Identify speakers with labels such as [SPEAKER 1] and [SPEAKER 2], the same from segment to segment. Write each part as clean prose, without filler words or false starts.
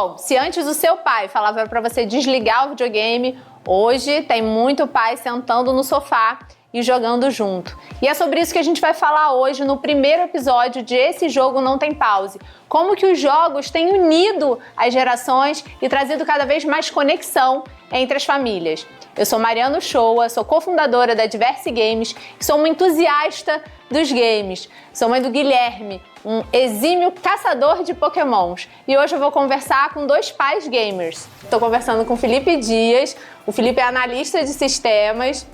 [SPEAKER 1] Bom, se antes o seu pai falava para você desligar o videogame, hoje tem muito pai sentando no sofá e jogando junto. E é sobre isso que a gente vai falar hoje no primeiro episódio de Esse Jogo Não Tem Pause. Como que os jogos têm unido as gerações e trazido cada vez mais conexão entre as famílias. Eu sou Mariana Uchoa, sou cofundadora da Diverse Games e sou uma entusiasta dos games. Sou mãe do Guilherme, um exímio caçador de pokémons. E hoje eu vou conversar com dois pais gamers. Estou conversando com o Felipe Dias. O Felipe é analista de sistemas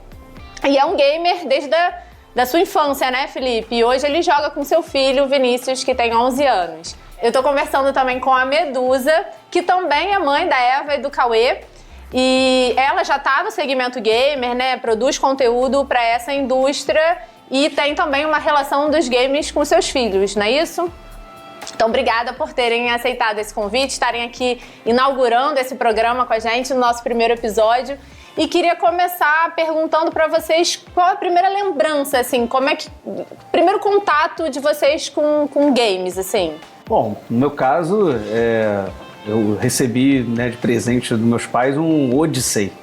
[SPEAKER 1] e é um gamer desde da sua infância, né, Felipe? E hoje ele joga com seu filho, Vinícius, que tem 11 anos. Eu tô conversando também com a Medusa, que também é mãe da Eva e do Cauê. E ela já tá no segmento gamer, né? Produz conteúdo para essa indústria e tem também uma relação dos games com seus filhos, não é isso? Então, obrigada por terem aceitado esse convite, estarem aqui inaugurando esse programa com a gente no nosso primeiro episódio. E queria começar perguntando para vocês qual é a primeira lembrança, assim, como é que... primeiro contato de vocês com games, assim.
[SPEAKER 2] Bom, no meu caso, eu recebi, né, de presente dos meus pais um Odyssey.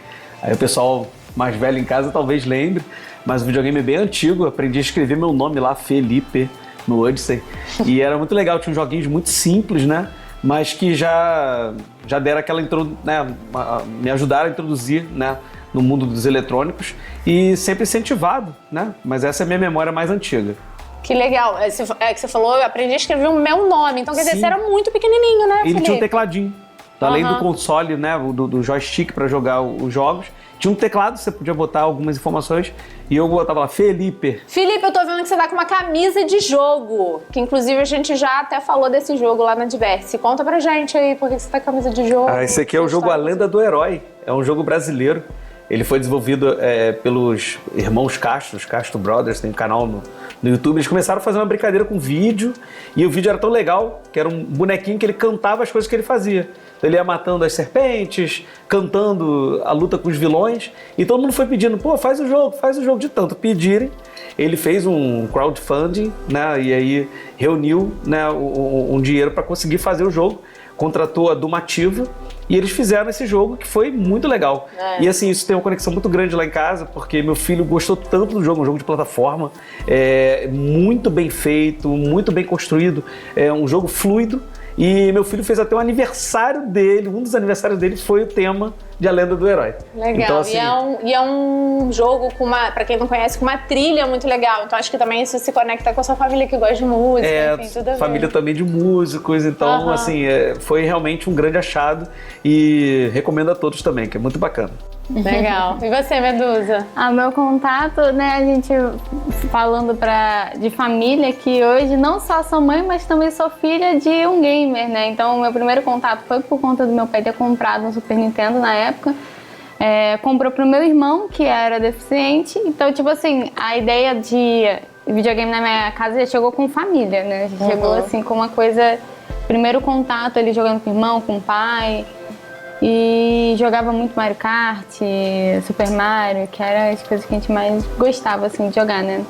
[SPEAKER 2] Aí o pessoal mais velho em casa talvez lembre, mas o videogame é bem antigo, eu aprendi a escrever meu nome lá, Felipe, no Odyssey. E era muito legal, tinha uns joguinhos muito simples, né? Mas que já deram aquela me ajudaram a introduzir, né, no mundo dos eletrônicos e sempre incentivado, né? Mas essa é a minha memória mais antiga.
[SPEAKER 1] Que legal. É que você falou, eu aprendi a escrever o meu nome. Então, quer dizer, você era muito pequenininho, né, Felipe?
[SPEAKER 2] Ele tinha um tecladinho. Além do console, né, do joystick para jogar os jogos, tinha um teclado, você podia botar algumas informações e eu botava lá, Felipe.
[SPEAKER 1] Felipe, eu tô vendo que você tá com uma camisa de jogo, que inclusive a gente já até falou desse jogo lá na Diverse. Conta pra gente aí, por que você tá com a camisa de jogo?
[SPEAKER 2] Esse aqui é o jogo A Lenda do Herói, é um jogo brasileiro. Ele foi desenvolvido pelos irmãos Castro, os Castro Brothers, tem um canal no YouTube. Eles começaram a fazer uma brincadeira com vídeo, e o vídeo era tão legal, que era um bonequinho que ele cantava as coisas que ele fazia. Então ele ia matando as serpentes, cantando a luta com os vilões, e todo mundo foi pedindo, pô, faz o jogo, de tanto pedirem. Ele fez um crowdfunding, né, e aí reuniu, né, um dinheiro para conseguir fazer o jogo, contratou a Dumativa, e eles fizeram esse jogo que foi muito legal. E assim, isso tem uma conexão muito grande lá em casa, porque meu filho gostou tanto do jogo, um jogo de plataforma, muito bem feito, muito bem construído, é um jogo fluido. E meu filho fez até o aniversário dele, um dos aniversários dele foi o tema de A Lenda do Herói.
[SPEAKER 1] Legal,
[SPEAKER 2] então, assim,
[SPEAKER 1] e é um jogo com pra quem não conhece, com uma trilha muito legal. Então acho que também isso se conecta com a sua família que gosta de música, enfim, tudo a ver.
[SPEAKER 2] Família também de músicos, então assim, foi realmente um grande achado e recomendo a todos também, que é muito bacana.
[SPEAKER 1] Legal. E você, Medusa?
[SPEAKER 3] Meu contato, né, a gente falando de família, que hoje não só sou mãe, mas também sou filha de um gamer, né? Então, meu primeiro contato foi por conta do meu pai ter comprado um Super Nintendo na época. Comprou pro meu irmão, que era deficiente. Então, tipo assim, a ideia de videogame na minha casa já chegou com família, né? Já chegou assim com uma coisa... Primeiro contato, ele jogando com o irmão, com o pai... E jogava muito Mario Kart, Super Mario, que eram as coisas que a gente mais gostava, assim, de jogar, né?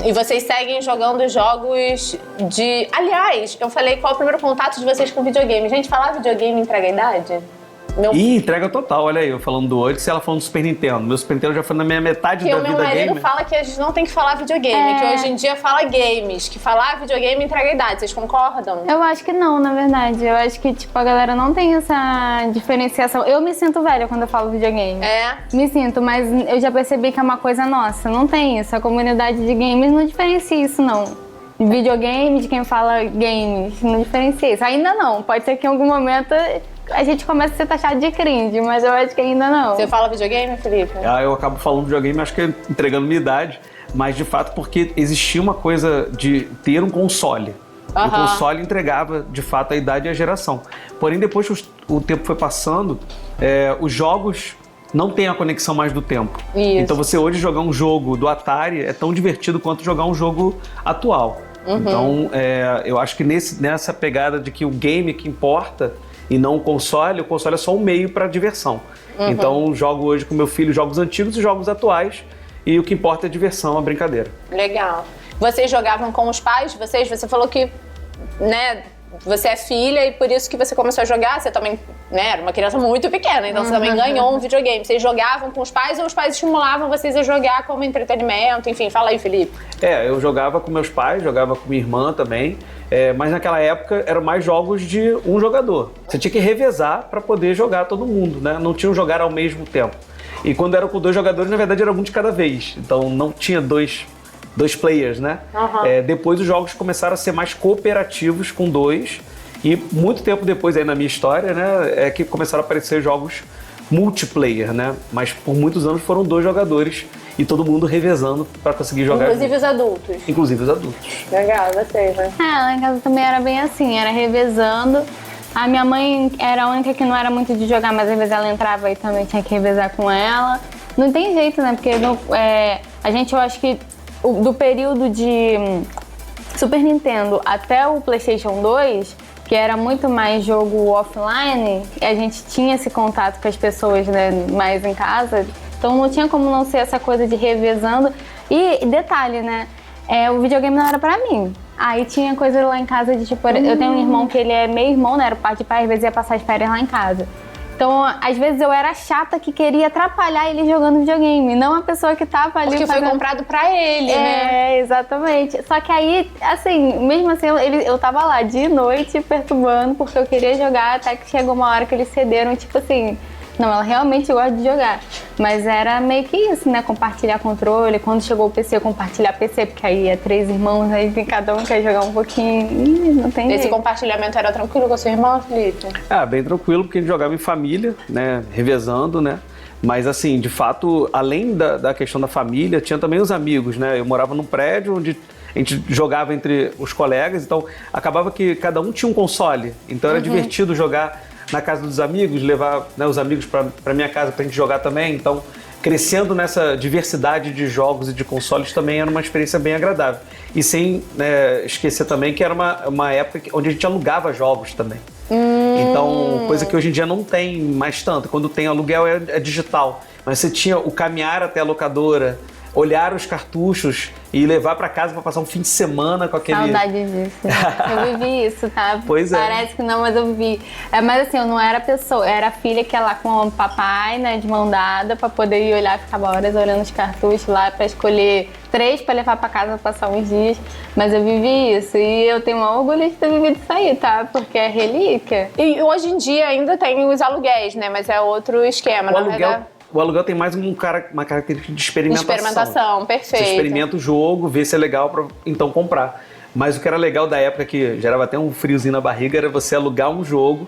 [SPEAKER 1] E vocês seguem jogando jogos de... Aliás, eu falei qual é o primeiro contato de vocês com videogame. Gente, falar videogame entrega a idade?
[SPEAKER 2] Ih, entrega total, olha aí, eu falando do Odyssey, ela falando do Super Nintendo. Meu Super Nintendo já foi na minha metade da vida gamer.
[SPEAKER 1] Porque o meu marido fala que a gente não tem que falar videogame, que hoje em dia fala games, que falar videogame entrega a idade. Vocês concordam?
[SPEAKER 3] Eu acho que não, na verdade. Eu acho que, tipo, a galera não tem essa diferenciação. Eu me sinto velha quando eu falo videogame. Me sinto, mas eu já percebi que é uma coisa nossa. Não tem isso. A comunidade de games não diferencia isso, não. Videogame, de quem fala games, não diferencia isso. Ainda não. Pode ser que em algum momento... a gente começa a ser taxado de cringe, mas eu acho que ainda não.
[SPEAKER 1] Você fala videogame, Felipe?
[SPEAKER 2] Eu acabo falando videogame, acho que entregando minha idade, mas de fato porque existia uma coisa de ter um console. O console entregava, de fato, a idade e a geração. Porém, depois que o tempo foi passando, os jogos não têm a conexão mais do tempo.
[SPEAKER 1] Isso.
[SPEAKER 2] Então você hoje jogar um jogo do Atari é tão divertido quanto jogar um jogo atual. Então, eu acho que nessa pegada de que o game que importa e não o console é só um meio para diversão. Então, jogo hoje com meu filho jogos antigos e jogos atuais, e o que importa é a diversão, a brincadeira.
[SPEAKER 1] Legal. Vocês jogavam com os pais de vocês? Você falou que, né, você é filha e por isso que você começou a jogar, você também, né, era uma criança muito pequena, então você também ganhou um videogame. Vocês jogavam com os pais ou os pais estimulavam vocês a jogar como entretenimento? Enfim, fala aí, Felipe.
[SPEAKER 2] Eu jogava com meus pais, jogava com minha irmã também, mas naquela época eram mais jogos de um jogador. Você tinha que revezar para poder jogar todo mundo, né? Não tinham jogar ao mesmo tempo. E quando era com 2 jogadores, na verdade era um de cada vez. Então não tinha dois players, né? Depois os jogos começaram a ser mais cooperativos com 2. E muito tempo depois aí na minha história, né, é que começaram a aparecer jogos multiplayer, né? Mas por muitos anos foram 2 jogadores e todo mundo revezando para conseguir jogar.
[SPEAKER 1] Inclusive os adultos.
[SPEAKER 2] Inclusive os adultos.
[SPEAKER 1] Legal, vocês, né?
[SPEAKER 3] Lá em casa também era bem assim, era revezando. A minha mãe era a única que não era muito de jogar, mas às vezes ela entrava e também tinha que revezar com ela. Não tem jeito, né? Porque a gente, eu acho que do período de Super Nintendo até o PlayStation 2, que era muito mais jogo offline, a gente tinha esse contato com as pessoas, né, mais em casa, então não tinha como não ser essa coisa de revezando. E detalhe, né, o videogame não era pra mim. Aí tinha coisa lá em casa de tipo, eu tenho um irmão que ele é meio irmão, né, era o pai de pai, às vezes ia passar as férias lá em casa. Então, às vezes eu era chata que queria atrapalhar ele jogando videogame, não a pessoa que tava ali.
[SPEAKER 1] Porque foi comprado pra ele, né?
[SPEAKER 3] Exatamente. Só que aí, assim, mesmo assim, eu tava lá de noite perturbando porque eu queria jogar, até que chegou uma hora que eles cederam, tipo assim, não, ela realmente gosta de jogar. Mas era meio que isso, né? Compartilhar controle. Quando chegou o PC, compartilhar PC, porque aí é 3 irmãos, aí cada um quer jogar um pouquinho. Não tem jeito.
[SPEAKER 1] Esse compartilhamento era tranquilo com a sua irmã, Felipe?
[SPEAKER 2] Bem tranquilo, porque a gente jogava em família, né? Revezando, né? Mas assim, de fato, além da questão da família, tinha também os amigos, né? Eu morava num prédio onde a gente jogava entre os colegas, então acabava que cada um tinha um console. Então era divertido jogar na casa dos amigos, levar, né, os amigos para minha casa pra gente jogar também. Então, crescendo nessa diversidade de jogos e de consoles também era uma experiência bem agradável. E sem, né, esquecer também que era uma época onde a gente alugava jogos também. Então, coisa que hoje em dia não tem mais tanto. Quando tem aluguel é digital. Mas você tinha o caminhar até a locadora, olhar os cartuchos e levar pra casa pra passar um fim de semana com aquele...
[SPEAKER 3] Saudade disso. Eu vivi isso, tá?
[SPEAKER 2] Pois
[SPEAKER 3] Parece que não, mas eu vivi. Mas assim, eu não era pessoa, eu era a filha que ia lá com o papai, né, de mão dada, pra poder ir olhar, ficava horas olhando os cartuchos lá, pra escolher 3 pra levar pra casa pra passar uns dias. Mas eu vivi isso e eu tenho um orgulho de ter vivido isso aí, tá? Porque é relíquia.
[SPEAKER 1] E hoje em dia ainda tem os aluguéis, né? Mas é outro esquema, na verdade.
[SPEAKER 2] O aluguel tem mais uma característica de experimentação.
[SPEAKER 1] Experimentação, perfeito.
[SPEAKER 2] Você experimenta o jogo, vê se é legal para então comprar. Mas o que era legal da época, que gerava até um friozinho na barriga, era você alugar um jogo.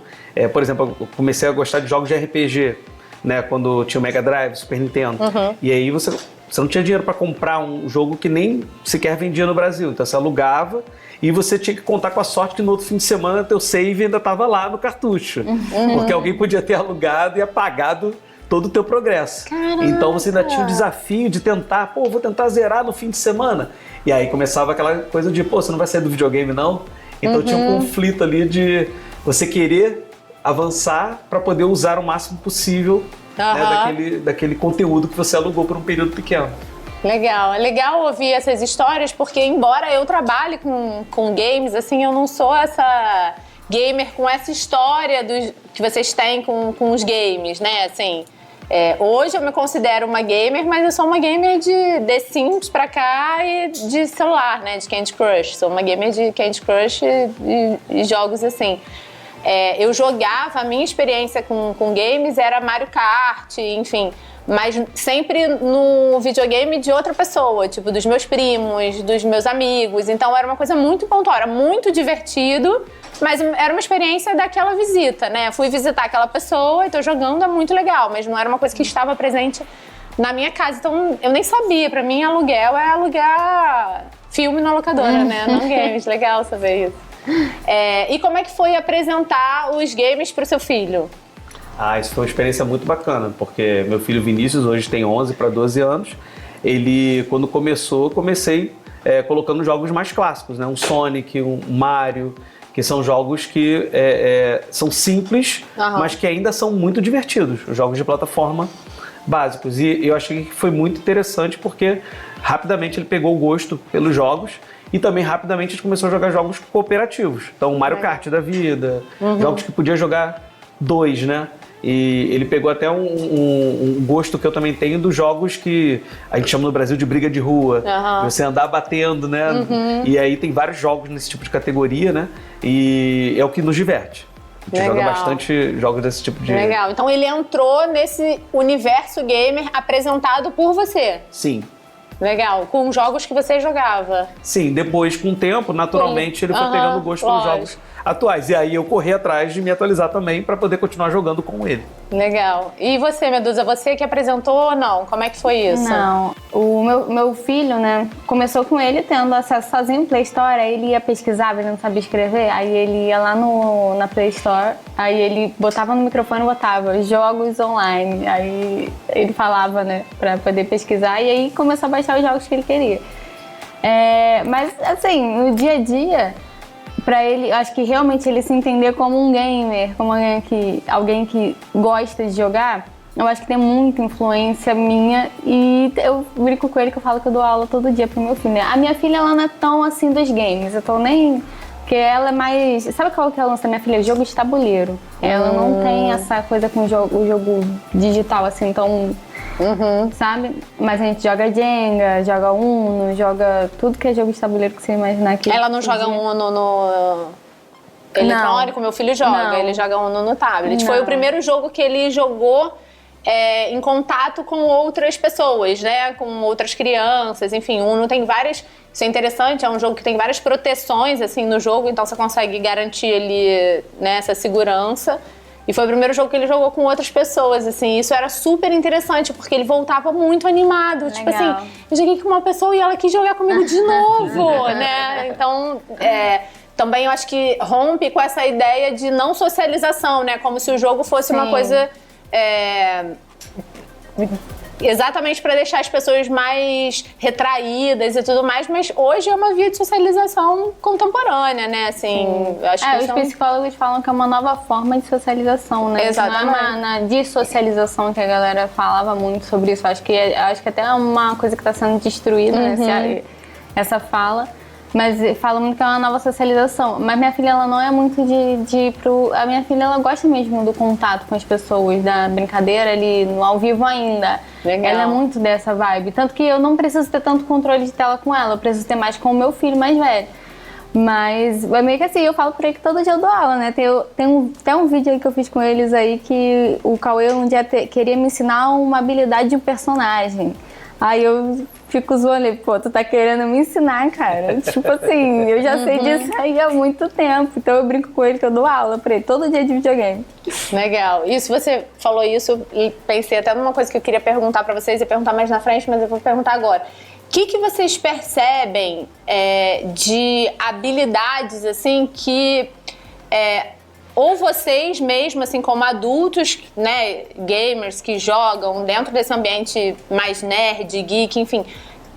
[SPEAKER 2] Por exemplo, eu comecei a gostar de jogos de RPG, né? Quando tinha o Mega Drive, Super Nintendo. E aí você não tinha dinheiro para comprar um jogo que nem sequer vendia no Brasil. Então você alugava e você tinha que contar com a sorte que no outro fim de semana teu save ainda estava lá no cartucho. Porque alguém podia ter alugado e apagado todo o teu progresso.
[SPEAKER 3] Caraca.
[SPEAKER 2] Então você ainda tinha o desafio de tentar, vou tentar zerar no fim de semana. E aí começava aquela coisa de, você não vai sair do videogame não? Então tinha um conflito ali de você querer avançar para poder usar o máximo possível, né, daquele conteúdo que você alugou por um período pequeno.
[SPEAKER 1] Legal, é legal ouvir essas histórias, porque embora eu trabalhe com games, assim, eu não sou essa gamer com essa história que vocês têm com os games, né, assim... hoje eu me considero uma gamer, mas eu sou uma gamer de The Sims pra cá e de celular, né, de Candy Crush. Sou uma gamer de Candy Crush e jogos assim. Eu jogava, a minha experiência com games era Mario Kart, enfim, mas sempre no videogame de outra pessoa, tipo dos meus primos, dos meus amigos. Então era uma coisa muito pontual, era muito divertido, mas era uma experiência daquela visita, né? Fui visitar aquela pessoa e tô jogando, é muito legal, mas não era uma coisa que estava presente na minha casa. Então eu nem sabia, pra mim aluguel é alugar filme na locadora, né? Não games, legal saber isso. E como é que foi apresentar os games pro seu filho?
[SPEAKER 2] Isso foi uma experiência muito bacana, porque meu filho Vinícius hoje tem 11 para 12 anos. Ele, quando comecei colocando jogos mais clássicos, né? Um Sonic, um Mario, que são jogos que são simples, mas que ainda são muito divertidos. Jogos de plataforma básicos. E eu achei que foi muito interessante porque rapidamente ele pegou o gosto pelos jogos e também rapidamente a gente começou a jogar jogos cooperativos. Então, Mario Kart da vida, jogos que podia jogar 2, né? E ele pegou até um gosto que eu também tenho dos jogos que a gente chama no Brasil de briga de rua. Você andar batendo, né? E aí tem vários jogos nesse tipo de categoria, né? E é o que nos diverte. A gente joga bastante jogos desse tipo de...
[SPEAKER 1] Legal. Então ele entrou nesse universo gamer apresentado por você.
[SPEAKER 2] Sim.
[SPEAKER 1] Legal. Com jogos que você jogava.
[SPEAKER 2] Sim, depois, com o tempo, naturalmente, ele foi pegando gosto pelos jogos atuais. E aí eu corri atrás de me atualizar também para poder continuar jogando com ele.
[SPEAKER 1] Legal. E você, Medusa, você que apresentou ou não? Como é que foi isso?
[SPEAKER 3] Não. O meu filho, né, começou com ele tendo acesso sozinho no Play Store, aí ele ia pesquisar, ele não sabia escrever, aí ele ia lá na Play Store, aí ele botava no microfone e botava jogos online, aí ele falava, né, pra poder pesquisar, e aí começou a baixar os jogos que ele queria. Mas, assim, no dia a dia, pra ele, acho que realmente ele se entender como um gamer, como alguém que gosta de jogar, eu acho que tem muita influência minha e eu brinco com ele que eu falo que eu dou aula todo dia pro meu filho, né? A minha filha, ela não é tão assim dos games, eu tô nem... Porque ela é mais... Sabe qual que é o lance da minha filha? Jogo de tabuleiro. Ela não tem essa coisa com o jogo digital, assim, tão... Sabe? Mas a gente joga Jenga, joga Uno, joga tudo que é jogo de tabuleiro que você imaginar aqui.
[SPEAKER 1] Ela não joga Uno no eletrônico? Meu filho joga, ele joga Uno no tablet. Foi o primeiro jogo que ele jogou em contato com outras pessoas, né? Com outras crianças, enfim. Uno tem várias... Isso é interessante, é um jogo que tem várias proteções, assim, no jogo, então você consegue garantir ali, né, essa segurança. E foi o primeiro jogo que ele jogou com outras pessoas, assim. Isso era super interessante, porque ele voltava muito animado. Legal. Tipo assim, eu joguei com uma pessoa e ela quis jogar comigo de novo, né? Então, também eu acho que rompe com essa ideia de não socialização, né? Como se o jogo fosse uma coisa... exatamente para deixar as pessoas mais retraídas e tudo mais, mas hoje é uma via de socialização contemporânea, né? Assim, acho que
[SPEAKER 3] os psicólogos falam que é uma nova forma de socialização, né?
[SPEAKER 1] Exatamente.
[SPEAKER 3] Não é na dissocialização que a galera falava muito sobre isso. Acho que até é uma coisa que está sendo destruída, né? Essa fala. Mas fala muito que é uma nova socialização. Mas minha filha, ela não é muito de ir pro... A minha filha, ela gosta mesmo do contato com as pessoas, da brincadeira ali no ao vivo ainda.
[SPEAKER 1] Legal.
[SPEAKER 3] Ela é muito dessa vibe. Tanto que eu não preciso ter tanto controle de tela com ela. Eu preciso ter mais com o meu filho mais velho. Mas é meio que assim, eu falo por ele que todo dia eu dou aula, né? Tem até um vídeo aí que eu fiz com eles aí que o Cauê um dia queria me ensinar uma habilidade de um personagem. Aí eu fico zoando ele, pô, tu tá querendo me ensinar, cara. Tipo assim, eu já sei disso aí há muito tempo. Então eu brinco com ele que eu dou aula pra ele, todo dia de videogame.
[SPEAKER 1] Legal. Isso, você falou isso e pensei até numa coisa que eu queria perguntar pra vocês, ia perguntar mais na frente, mas eu vou perguntar agora. O que vocês percebem de habilidades, assim, que... ou vocês mesmo, assim, como adultos, né, gamers que jogam dentro desse ambiente mais nerd, geek, enfim,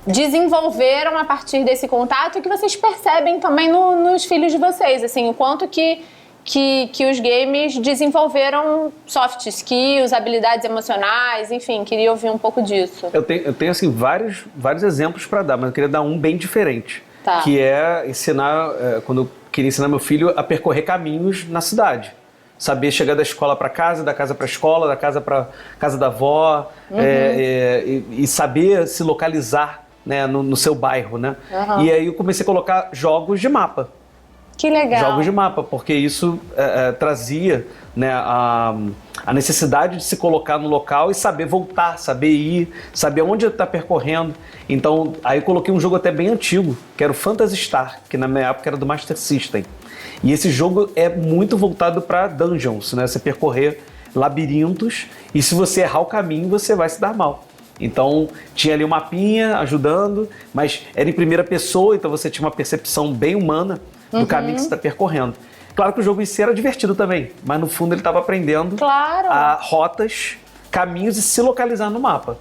[SPEAKER 1] desenvolveram a partir desse contato e que vocês percebem também nos filhos de vocês, assim, o quanto que os games desenvolveram soft skills, habilidades emocionais, enfim, queria ouvir um pouco disso.
[SPEAKER 2] Eu tenho assim, vários exemplos para dar, mas eu queria dar um bem diferente, que é ensinar, quando eu queria ensinar meu filho a percorrer caminhos na cidade. Saber chegar da escola para casa, da casa para a escola, da casa para casa da avó, e saber se localizar, né, no seu bairro, né? E aí eu comecei a colocar jogos de mapa.
[SPEAKER 1] Que legal.
[SPEAKER 2] Jogos de mapa, porque isso trazia, né, a necessidade de se colocar no local e saber voltar, saber ir, saber onde está percorrendo. Então, aí eu coloquei um jogo até bem antigo, que era o Phantasy Star, que na minha época era do Master System. E esse jogo é muito voltado para dungeons, né? Você percorrer labirintos e se você errar o caminho, você vai se dar mal. Então, tinha ali um mapinha ajudando, mas era em primeira pessoa, então você tinha uma percepção bem humana do caminho que você está percorrendo. Claro que o jogo em si era divertido também, mas no fundo ele estava aprendendo rotas, caminhos e se localizar no mapa.